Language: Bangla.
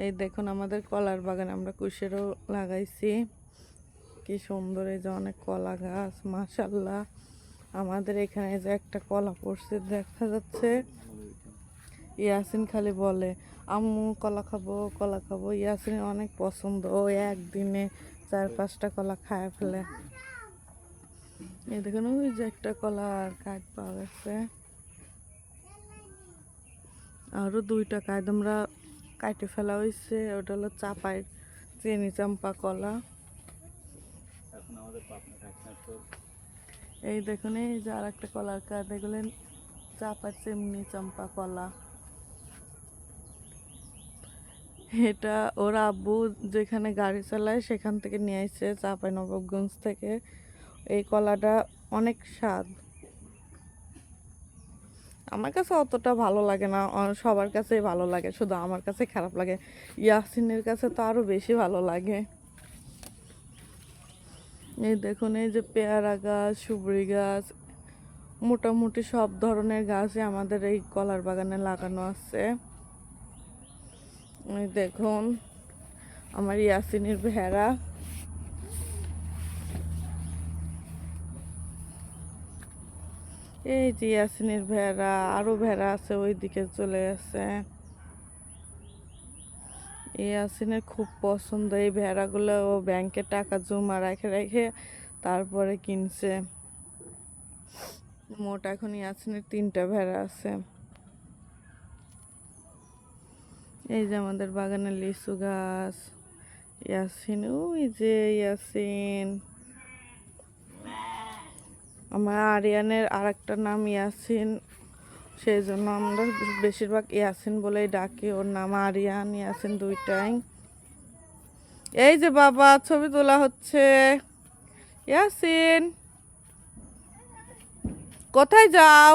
এই দেখুন আমাদের কলার বাগান, আমরা কুশেরও লাগাইছি। কি সুন্দর, এই যে অনেক কলা গাছ, মাশাআল্লাহ। আমাদের এখানে যে একটা কলা পড়ছে দেখা যাচ্ছে। ইয়াসিন খালি বলে আম্মু কলা খাবো কলা খাবো, ইয়াসিনের অনেক পছন্দ, ও একদিনে 4-5টা কলা খায় ফেলে। এই দেখুন ওই যে একটা কলা আর কাঠ পাওয়া গেছে, আরো 2টা কাঠ আমরা কাটে ফেলা হয়েছে। ওটা হলো চাপাই চিনি চাম্পা কলা। এই দেখুন এই যে আর একটা কলার কাঠ, এগুলো চাপা চিমনি চাম্পা কলা। এটা ওর আব্বু যেখানে গাড়ি চালায় সেখান থেকে নিয়ে আসছে, চাঁপাইনবাবগঞ্জ থেকে। এই কলাটা অনেক স্বাদ, আমার কাছে অতটা ভালো লাগে না, সবার কাছেই ভালো লাগে, শুধু আমার কাছে খারাপ লাগে। ইয়াসিনের কাছে তো আরো বেশি ভালো লাগে। এই দেখুন এই যে পেয়ারা গাছ, সুবরি গাছ, মোটামুটি সব ধরনের গাছই আমাদের এই কলার বাগানে লাগানো আছে। এই দেখুন আমার ইয়াসিনের ভেড়া, এই যে ইয়াসিনের ভেড়া, আরো ভেড়া আছে ওই দিকে চলে গেছে। ইয়াসিনের খুব পছন্দ এই ভেড়াগুলো, ও ব্যাংকে টাকা জমা রেখে রেখে তারপরে কিনছে। মোট এখন ইয়াসিনের 3টা ভেড়া আছে। এই যে আমাদের বাগানে লিচু গাছ, ইয়াসিন, ওই যে ইয়াসিন। আমার আরিয়ানের আর একটা নাম ইয়াসিন, সেই জন্য আমরা বেশিরভাগ ইয়াসিন বলেই ডাকি। ওর নাম আরিয়ান, ইয়াসিন 2টাই। এই যে বাবা ছবি তোলা হচ্ছে। ইয়াসিন কোথায় যাও?